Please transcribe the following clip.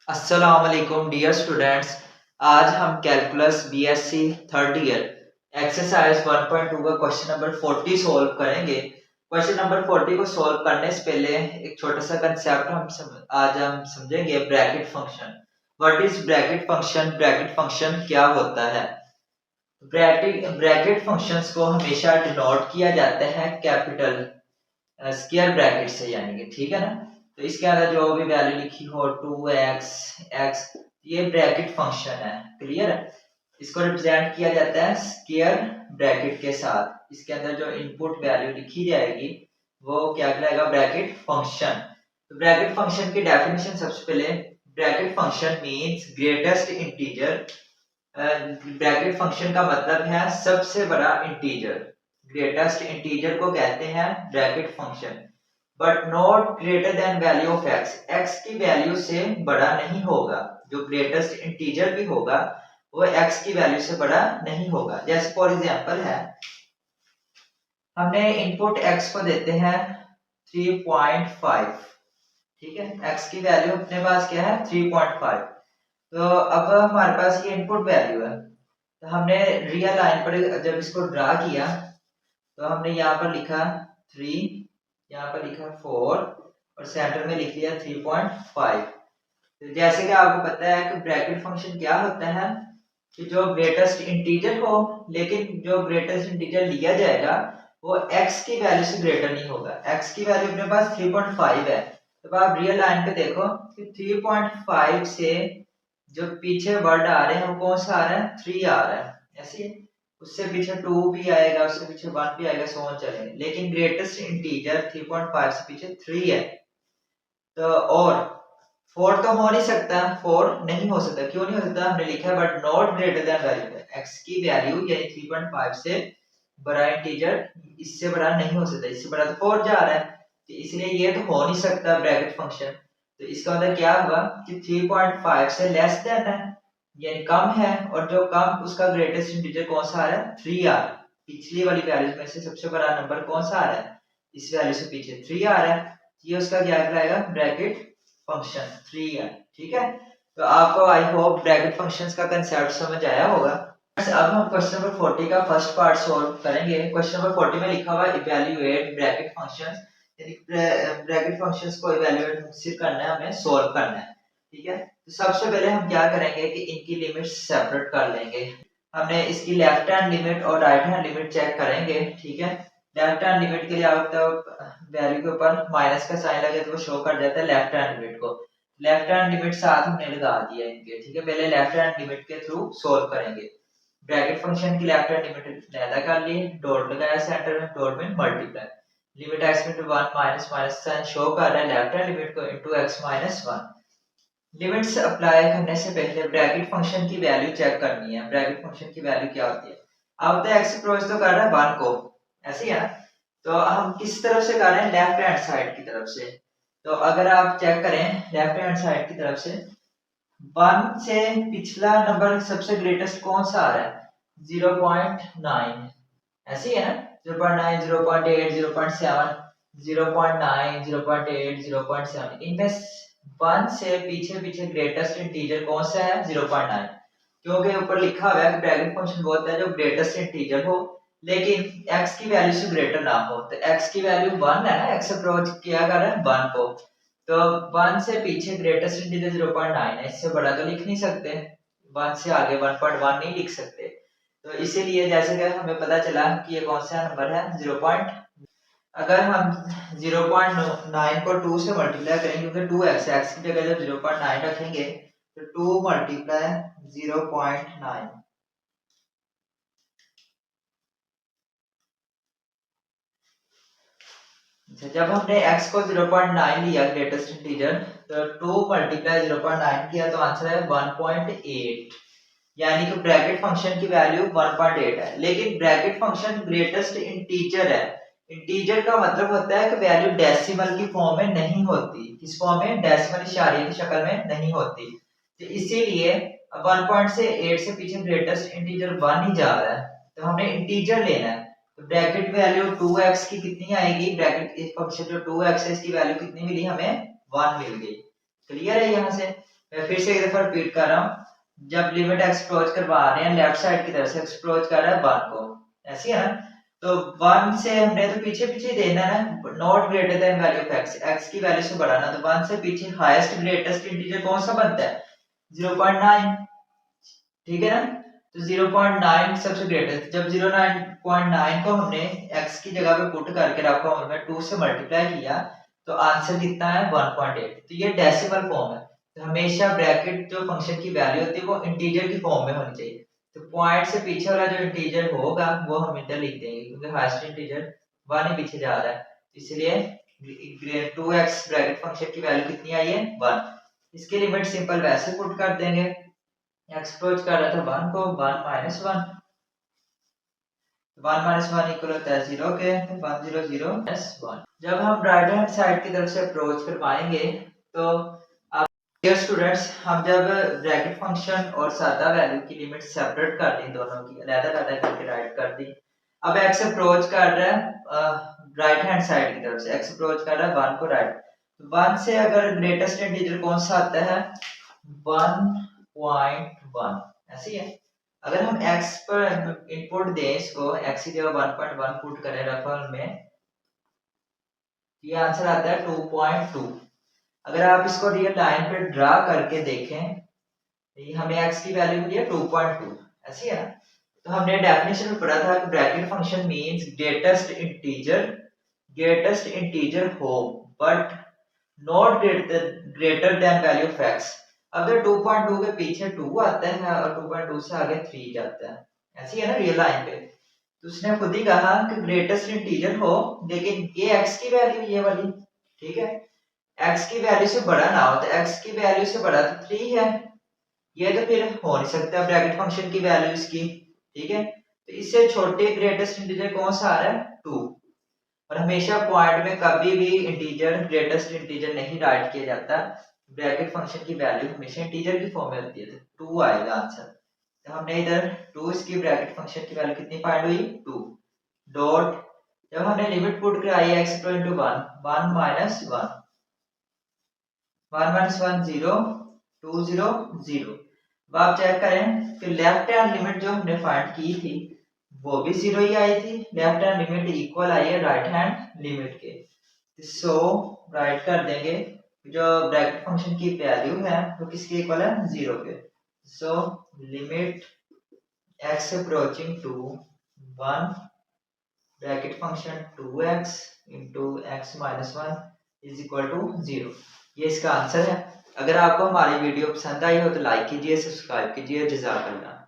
अस्सलाम वालेकुम dear students. आज हम calculus BSc third year exercise 1.2 का क्वेश्चन नंबर 40 सॉल्व करेंगे। क्वेश्चन नंबर 40 को सॉल्व करने से पहले एक छोटा सा कंसेप्ट आज हम समझेंगे, bracket function. What is bracket function? Bracket function क्या होता है? ब्रैकेट फंक्शंस को हमेशा डिनोट किया जाता है कैपिटल स्क्वायर ब्रैकेट से, यानी कि ठीक है ना। तो इसके अंदर जो भी वैल्यू लिखी हो 2x x, ये ब्रैकेट फंक्शन है। क्लियर है? इसको रिप्रेजेंट किया जाता है स्क्वायर ब्रैकेट के साथ। इसके अंदर जो इनपुट वैल्यू लिखी जाएगी वो क्या कहलाएगा? Bracket function. तो ब्रैकेट फंक्शन की डेफिनेशन सबसे पहले, bracket function means greatest integer. Bracket function का मतलब है सबसे बड़ा इंटीजर। ग्रेटेस्ट इंटीजर को कहते हैं bracket function. But not greater than value of x, x की वैल्यू से बड़ा नहीं होगा। जो ग्रेटेस्ट इंटीजर भी होगा वो एक्स की वैल्यू से बड़ा नहीं होगा। जैसे फॉर एग्जांपल है, हमने इनपुट एक्स को देते हैं 3.5, ठीक है। एक्स की वैल्यू अपने पास क्या है? 3.5। तो अब हमारे पास ये इनपुट वैल्यू है, तो हमने रियल लाइन पर जब इसको ड्रा किया तो हमने यहाँ पर लिखा 3, यहाँ पर लिखा 4 और सेंटर में लिख लिया 3.5। तो जैसे कि आपको पता है कि ब्रैकेट फंक्शन क्या होता है कि जो ग्रेटेस्ट इंटीजर हो, लेकिन जो ग्रेटेस्ट इंटीजर लिया जाएगा वो x की वैल्यू से ग्रेटर नहीं होगा। x की वैल्यू अपने पास 3.5 है, तो आप रियल लाइन पे देखो कि 3.5 से जो पीछे वर्ड आ रहे हैं वो कौन सा आ रहा है? 3 आ रहा है। ऐसे उससे पीछे 2 भी आएगा, उससे पीछे 1 भी आएगा, सो ऑन चलेगा। लेकिन ग्रेटेस्ट इंटीजर 3.5 से पीछे 3 है। तो और 4 तो हो नहीं सकता, 4 नहीं हो सकता। क्यों नहीं हो सकता? हमने लिखा है but not greater than value. x की वैल्यू यानी 3.5 से बड़ा इंटीजर इससे बड़ा नहीं हो सकता। इससे बड़ा तो 4 जा रहा है, तो इसलिए ये तो हो नहीं सकता ब्रैकेट फंक्शन। तो इसका मतलब क्या हुआ कि 3.5 से लेस देन है, यानी कम है, और जो कम उसका ग्रेटेस्ट इंटीजर कौन सा आ रहा है? 3 आ रहा है। पिछली वाली वैल्यू में से सबसे बड़ा नंबर कौन सा आ रहा है? इस वैल्यू से पीछे 3 आ रहा है। ये उसका क्या कहलाएगा? ब्रैकेट फंक्शन 3 है। ठीक है, तो आपको आई होप ब्रैकेट फंक्शंस का कंसेप्ट समझ आया होगा। अब हम क्वेश्चन नंबर 40 का फर्स्ट पार्ट सॉल्व करेंगे। क्वेश्चन नंबर 40 में लिखा हुआ इवैल्यूएट ब्रैकेट फंक्शंस, यानी ब्रैकेट फंक्शंस को इवैल्यूएट सिर्फ करना है, हमें सॉल्व करना है। ठीक है, तो सबसे पहले हम क्या करेंगे कि इनकी लिमिट्स सेपरेट कर लेंगे। हमने इसकी लेफ्ट हैंड लिमिट और राइट हैंड लिमिट चेक करेंगे। ठीक है, लेफ्ट हैंड लिमिट के लिए आपको वैल्यू के ऊपर माइनस का साइन लगे तो वो शो कर जाता है लेफ्ट हैंड लिमिट को। लेफ्ट हैंड लिमिट साथ हमने लगा दिया इनके। ठीक है, पहले लेफ्ट हैंड लिमिट के थ्रू सॉल्व करेंगे। ब्रैकेट फंक्शन की लेफ्ट हैंड लिमिट पैदा कर ली, डॉट लगाया सेंटर में, डॉट में मल्टीप्लाई, लिमिट x में 1 माइनस माइनस साइन शो कर रहा है लेफ्ट हैंड लिमिट को into x minus 1। Limits apply करने से पहले ब्रैकेट फंक्शन की वैल्यू चेक करनी है। ब्रैकेट फंक्शन की वैल्यू क्या होती है? अब तो x अप्रोच तो कर रहा है 1 को, ऐसे ही है ना। तो हम किस तरफ से कर रहे हैं? लेफ्ट हैंड साइड की तरफ से। तो अगर आप चेक करें लेफ्ट हैंड साइड की तरफ से, 1 से पिछला नंबर सबसे ग्रेटेस्ट कौन सा आ रहा है? 0.9, ऐसे ही है ना। 0.9, 0.8, 0.7, 0.9, 0.8, 0.7, इनमें 1 से पीछे पीछे ग्रेटेस्ट इंटीजर कौन सा है? 0.9। क्योंकि ऊपर लिखा हुआ है कि ब्रैकेट फंक्शन वो होता है जो ग्रेटेस्ट इंटीजर हो लेकिन x की वैल्यू से ग्रेटर ना हो। तो x की वैल्यू 1 है ना, x अप्रोच किया कर रहा है 1 को, तो 1 से पीछे ग्रेटेस्ट इंटीजर 0.9 है, इससे बड़ा तो लिख नहीं सकते। 1 से आगे 1.1 नहीं लिख सकते। तो इसीलिए जैसे कि हमें पता चला कि ये कौन सा नंबर है? 0. अगर हम 0.9 को 2 से मल्टीप्लाई करेंगे, क्योंकि 2x है, x की जगह जब 0.9 रखेंगे तो 2 मल्टीप्लाई 0.9, जब हमने x को 0.9 लिया ग्रेटेस्ट इंटीजर, तो 2 मल्टीप्लाई 0.9 किया तो आंसर है 1.8, यानी कि ब्रैकेट फंक्शन की वैल्यू 1.8 है। लेकिन ब्रैकेट फंक्शन ग्रेटेस्ट इंटीजर है। इंटीजर का मतलब होता है कि वैल्यू डेसिमल की फॉर्म में नहीं होती। किस फॉर्म में? डेसिमल इशारे की शक्ल में नहीं होती। तो इसीलिए 1 से 8 से पीछे ग्रेटेस्ट इंटीजर 1 ही जा रहा है, तो हमने इंटीजर लेना है। तो ब्रैकेट वैल्यू 2x की कितनी आएगी? ब्रैकेट फंक्शन जो 2x है इसकी वैल्यू कितनी मिली हमें? 1 मिल गई। क्लियर है यहाँ से? मैं फिर से एक दफा रिपीट कर रहा हूँ, जब लिमिट एक्स अप्रोच करवा रहे हैं लेफ्ट साइड की तरफ से, एक्स अप्रोच कर रहा है 1 को, ऐसी है ना, तो 1 से हमने तो पीछे पीछे देना है ना, not greater than value of x, x की वैल्यू से बढ़ाना, तो 1 से पीछे हाईएस्ट ग्रेटेस्ट इंटीजर कौन सा बनता है 0.9, ठीक है ना, तो 0.9 सबसे ग्रेटेस्ट, जब 0.9 को हमने x की जगह पे पुट करके रखा और मैं 2 से मल्टीप्लाई किया तो आंसर कितना है 1.8। तो ये डेसिमल फॉर्म है, तो हमेशा ब्रैकेट जो फंक्शन की वैल्यू होती है वो इंटीजर की फॉर्म में होनी चाहिए, तो पॉइंट से पीछे वाला जो इंटीजर होगा वो हम इधर लिख देंगे क्योंकि हाईएस्ट इंटीजर 1 ही पीछे जा रहा है, इसलिए 2x ब्रैकेट फंक्शन की वैल्यू कितनी आई है 1। इसकी लिमिट सिंपल वैसे पुट कर देंगे, एक्स अप्रोच कर रहा था 1 को, 1 माइनस 1, 1 माइनस 1 इक्वल होता है 0 के, 1 0 0 माइनस 1। जब हम राइट हैंड साइड की तरफ से अप्रोच करवाएंगे तो अब डियर स्टूडेंट्स, हम जब ब्रैकेट फंक्शन और सादा वैल्यू की लिमिट सेपरेट कर दी, दोनों की अलग-अलग करके राइट कर दी, अब एक्स अप्रोच कर रहा है राइट हैंड साइड की तरफ से, एक्स अप्रोच कर रहा है 1 को राइट, तो 1 से अगर ग्रेटेस्ट इंटीजर कौन सा आता है 1.1, ऐसी है। अगर हम x पर इनपुट दें, इसको x की जगह 1.1 पुट करें रेफर में, ये आंसर आता है 2.2। अगर आप इसको रियल लाइन पे ड्रा करके देखें, ये हमें x की वैल्यू मिली है 2.2, ऐसी है ना, तो हमने डेफिनेशन में पढ़ा था कि bracket function means greatest integer हो but not greater than value of x। अगर 2.2 के पीछे 2 आता है और 2.2 से आगे 3 जाता है, ऐसी है ना रियल लाइन पे, तो उसने खुद ही कहा कि ग्रेटेस्ट इंटीजर हो लेकिन ये x की वैल्यू ये वाली, ठीक है, x की वैल्यू से बड़ा ना हो, तो x की वैल्यू से बड़ा तो 3 है, ये तो फिर हो नहीं सकता ब्रैकेट फंक्शन की वैल्यू इसकी, ठीक है, तो इससे छोटे ग्रेटेस्ट इंटीजर कौन सा आ रहा है 2, और हमेशा पॉइंट में कभी भी इंटीजर ग्रेटेस्ट इंटीजर नहीं राइट किया जाता, ब्रैकेट फंक्शन की वैल्यू हमेशा इंटीजर की फॉर्म में होती है, तो 2 आएगा आंसर। तो हमने इधर 2 इसकी ब्रैकेट फंक्शन की वैल्यू कितनी फाइंड हुई 2 डॉट, जब हमने लिमिट पुट कराई x equal to 1, 1 minus 1, 1 minus 1 0, 2 0 0। अब आप चेक करें कि लेफ्ट हैंड लिमिट जो हमने फाइंड की थी वो भी 0 ही आई थी, लेफ्ट हैंड लिमिट इक्वल आई है राइट हैंड लिमिट के, सो राइट कर देंगे जो ब्रैकेट फंक्शन की वैल्यू है वो किसके इक्वल है 0 के, so limit x approaching to 1 bracket function 2x into x minus 1 is equal to 0, ये इसका आंसर है। अगर आपको हमारी वीडियो पसंद आई हो तो लाइक कीजिए, सब्सक्राइब कीजिए, जज़ाकल्लाह।